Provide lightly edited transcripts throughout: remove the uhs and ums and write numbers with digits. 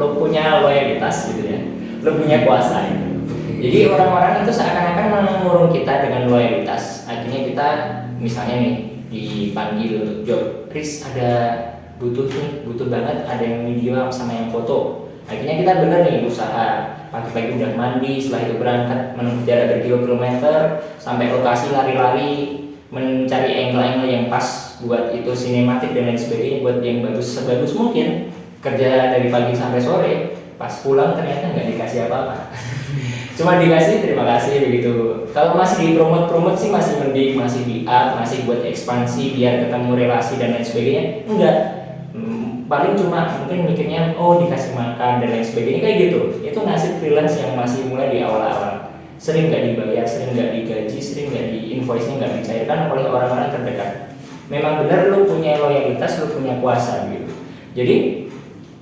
lo punya loyalitas gitu ya, lo punya kuasa gitu. Jadi orang-orang itu seakan-akan mengurung kita dengan loyalitas. Akhirnya kita misalnya nih dipanggil untuk job, Riz ada butuh banget ada yang video sama yang foto. Akhirnya kita bener nih usaha, pagi-pagi udah mandi, setelah itu berangkat menempuh jarak berkilometer sampai lokasi, lari-lari mencari angle-angle yang pas buat itu sinematik dan lain sebagainya, buat yang bagus sebagus mungkin. Kerja dari pagi sampai sore, pas pulang ternyata nggak dikasih apa-apa. Cuma dikasih terima kasih begitu. Kalau masih di promote sih masih mending, masih di up, masih buat ekspansi biar ketemu relasi dan lain sebagainya. Enggak, paling cuma mungkin mikirnya oh dikasih makan dan lain sebagainya kayak gitu. Itu nasib freelance yang masih mulai di awal-awal. Sering nggak dibayar, sering nggak digaji, sering nggak di invoice-nya nggak dicairkan oleh orang-orang terdekat. Memang benar lu punya loyalitas, lu punya kuasa gitu. Jadi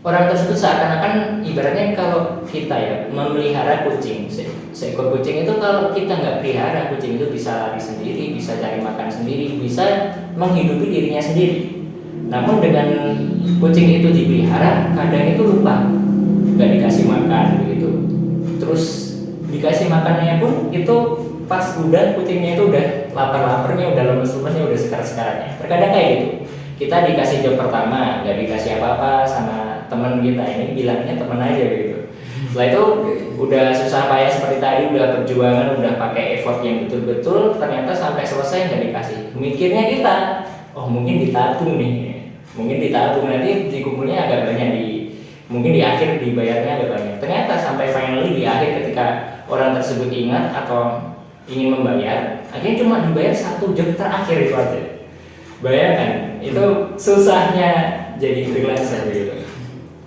orang tersebut seakan-akan ibaratnya kalau kita ya memelihara kucing, seekor kucing itu kalau kita nggak pelihara, kucing itu bisa lari sendiri, bisa cari makan sendiri, bisa menghidupi dirinya sendiri. Namun dengan kucing itu dipelihara, kadang itu lupa, nggak dikasih makan begitu. Terus dikasih makannya pun itu pas udah kucingnya itu udah lapar-laparnya, udah lemes-lemesnya, udah sekar-sekarannya. Terkadang kayak gitu. Kita dikasih job pertama, nggak dikasih apa-apa sama teman kita, ini bilangnya teman aja gitu. Setelah itu udah susah payah seperti tadi, udah perjuangan, udah pakai effort yang betul-betul, ternyata sampai selesai nggak dikasih. Mikirnya kita, oh mungkin ditabung nih, mungkin ditabung nanti dikumpulnya agak banyak mungkin di akhir dibayarnya agak banyak. Ternyata sampai finally di akhir ketika orang tersebut ingat atau ingin membayar, akhirnya cuma dibayar satu job terakhir itu aja. Bayangkan, itu susahnya jadi freelancer gitu.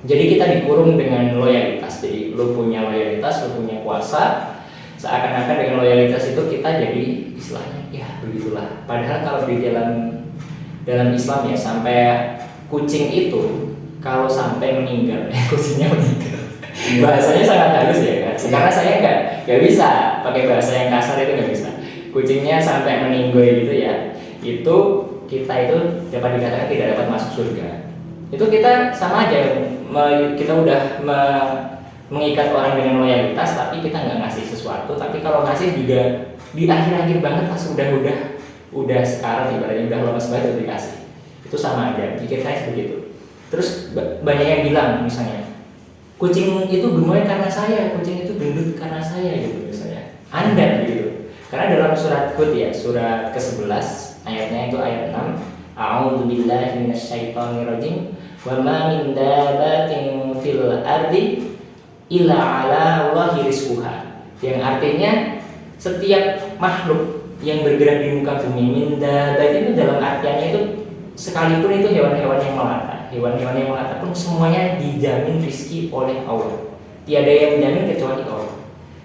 Jadi kita dikurung dengan loyalitas. Jadi lu punya loyalitas, lu punya kuasa. Seakan-akan dengan loyalitas itu kita jadi istilahnya ya begitulah. Padahal kalau di dalam Islam ya sampai kucing itu kalau sampai meninggal, kucingnya meninggal. Bahasanya sangat halus ya kan. Karena saya nggak bisa pakai bahasa yang kasar, itu nggak bisa. Kucingnya sampai meninggal gitu ya. Itu kita itu dapat dikatakan tidak dapat masuk surga. Itu kita sama aja, kita udah mengikat orang dengan loyalitas tapi kita nggak ngasih sesuatu. Tapi kalau ngasih juga di akhir-akhir banget pas udah sekarat, ibaratnya udah lemes banget dikasih, itu sama aja. Pikir saya begitu. Terus banyak yang bilang misalnya kucing itu gemoy karena saya, kucing itu gendut karena saya gitu misalnya. Anda gitu. Karena dalam surat Hud ya, surat ke-11 ayatnya itu ayat 6, A'udzubillahi minasyaitonirrajim, wa ma min dabbatin fil ardi illa 'ala Allahi rizquha. Yang artinya setiap makhluk yang bergerak di muka bumi, min dabbat itu dalam artiannya itu sekalipun itu hewan-hewan yang melata, hewan-hewan yang melata pun semuanya dijamin rizki oleh Allah. Tiada yang menjamin kecuali Allah.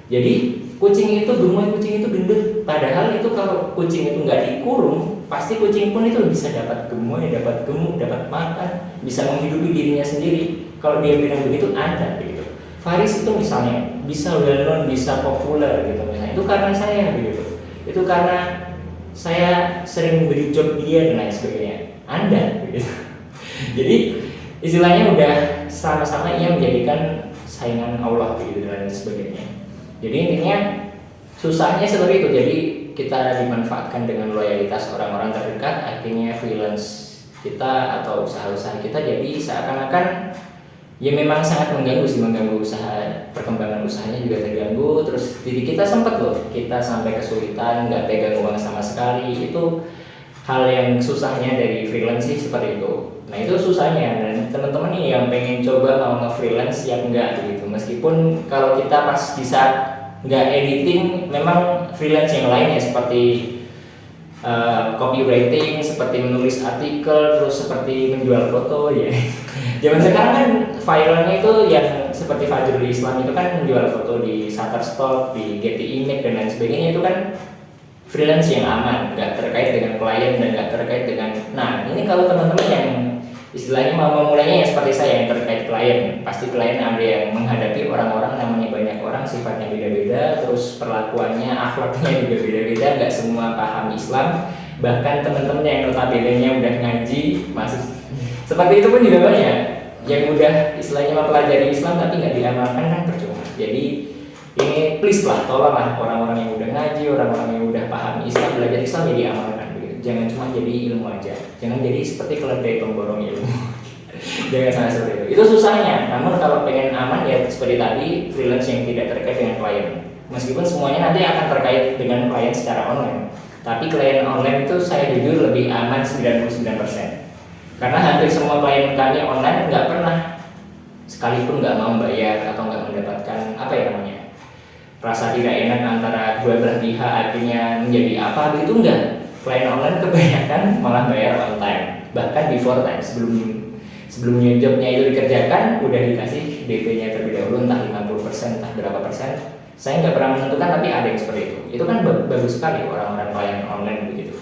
Jadi kucing itu gemoy, kucing itu gendut. Padahal itu kalau kucing itu nggak dikurung, pasti kucing pun itu bisa dapat gemoy, dapat gemuk, dapat makan, bisa menghidupi dirinya sendiri. Kalau dia bilang begitu, ada begitu. Faris itu misalnya bisa well known, bisa populer gitu misalnya. Itu karena saya begitu. Itu karena saya sering beri job dia dan lain sebagainya. Anda begitu. Jadi istilahnya udah sama-sama ia menjadikan saingan Allah begitu dan lain sebagainya. Jadi intinya susahnya seperti itu. Jadi kita dimanfaatkan dengan loyalitas orang-orang terdekat, akhirnya freelance kita atau usaha-usaha kita jadi seakan-akan ya memang sangat mengganggu usaha, perkembangan usahanya juga terganggu. Terus diri kita sempat loh, kita sampai kesulitan, nggak pegang uang sama sekali. Itu hal yang susahnya dari freelance sih seperti itu. Nah itu susahnya, dan teman-teman nih yang pengen coba mau nge-freelance ya enggak gitu. Meskipun kalau kita pas bisa nggak editing, memang freelance yang lain ya seperti copywriting, seperti menulis artikel, terus seperti menjual foto ya. Zaman sekarang kan viralnya itu yang seperti Fajrul Islam itu kan menjual foto di Shutterstock, di Getty Images dan lain sebagainya. Itu kan freelance yang aman, nggak terkait dengan klien dan nggak terkait dengan. Nah ini kalau teman-teman yang istilahnya mau memulainya ya seperti saya yang terkait klien, pasti klien ada yang menghadapi orang-orang, namanya banyak orang, sifatnya beda-beda, terus perlakuannya, akhlaknya juga beda-beda, nggak semua paham Islam. Bahkan teman-teman yang notabene-nya udah ngaji masih seperti itu pun juga banyak. yang udah istilahnya mempelajari Islam tapi nggak diamalkan kan percuma. Jadi ini please lah, tolonglah orang-orang yang udah ngaji, orang-orang yang udah paham Islam, belajar Islam ya diamalkan begitu. Jangan cuma jadi ilmu aja, jangan jadi seperti keledai pemborong ilmu. Jangan sampai seperti itu. Itu susahnya. Namun kalau pengen aman ya seperti tadi, freelance yang tidak terkait dengan klien. Meskipun semuanya nanti akan terkait dengan klien secara online, tapi klien online itu saya jujur lebih aman 99%. Karena hampir semua klien kami online nggak pernah sekalipun nggak mau bayar atau nggak mendapatkan apa ya namanya rasa tidak enak antara dua belah pihak akhirnya menjadi apa begitu, enggak. Klien online kebanyakan malah bayar on time, bahkan before time, sebelumnya jobnya itu dikerjakan udah dikasih DP-nya terlebih dahulu, entah 50% entah berapa persen. Saya nggak pernah menentukan tapi ada yang seperti itu kan bagus sekali orang-orang klien online begitu.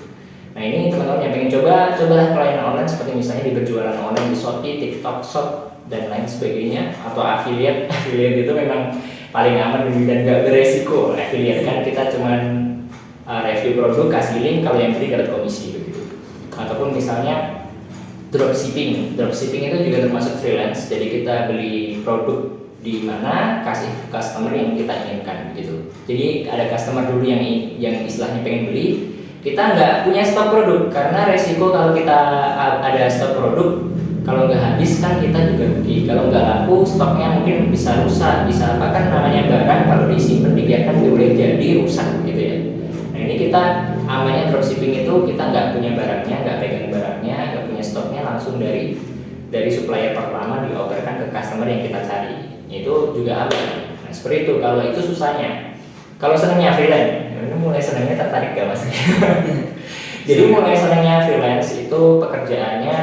Nah ini teman-teman yang pengen cobalah klien online seperti misalnya di berjualan online di Shopee, TikTok Shop dan lain sebagainya, atau affiliate itu memang paling aman dan gak beresiko. Affiliate kan kita cuman review produk, kasih link, kalau yang beli dapat komisi begitu. Ataupun misalnya dropshipping itu juga termasuk freelance. Jadi kita beli produk di mana kasih customer yang kita inginkan begitu. Jadi ada customer dulu yang istilahnya pengen beli, kita nggak punya stok produk karena resiko kalau kita ada stok produk kalau nggak habis kan kita juga rugi. Kalau nggak laku stoknya mungkin bisa rusak, bisa apa kan namanya barang kalau disimpan dibiarkan boleh jadi rusak gitu ya. Nah ini kita amannya dropshipping itu kita nggak punya barangnya, nggak pegang barangnya, nggak punya stoknya, langsung dari supplier pertama dioperkan ke customer yang kita cari. Itu juga aman. Nah seperti itu. Kalau itu susahnya. Kalau senangnya freelance, ini mulai senangnya tertarik gak mas? Jadi mulai senangnya freelance itu pekerjaannya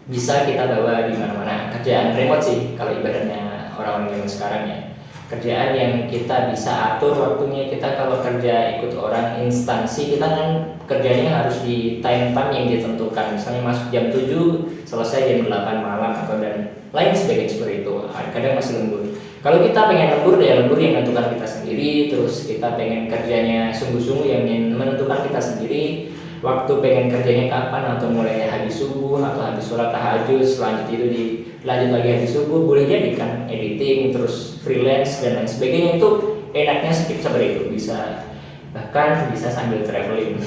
bisa kita bawa di mana-mana. Kerjaan remote sih kalau ibaratnya orang-orang yang sekarang ya. Kerjaan yang kita bisa atur waktunya. Kita kalau kerja ikut orang instansi, kita kan kerjanya harus di time yang ditentukan. Misalnya masuk jam 7, selesai jam 8 malam atau dan lain sebagainya seperti itu. Kadang masih lembur. Kalau kita pengen lembur ya lembur yang menentukan kita sendiri. Terus kita pengen kerjanya sungguh-sungguh yang menentukan kita sendiri. Waktu pengen kerjanya kapan, atau mulainya habis subuh atau habis sholat tahajud, selanjut itu dilanjut lagi habis subuh, boleh jadi kan editing terus freelance dan lain sebagainya. Itu enaknya seperti itu, bisa bahkan bisa sambil traveling.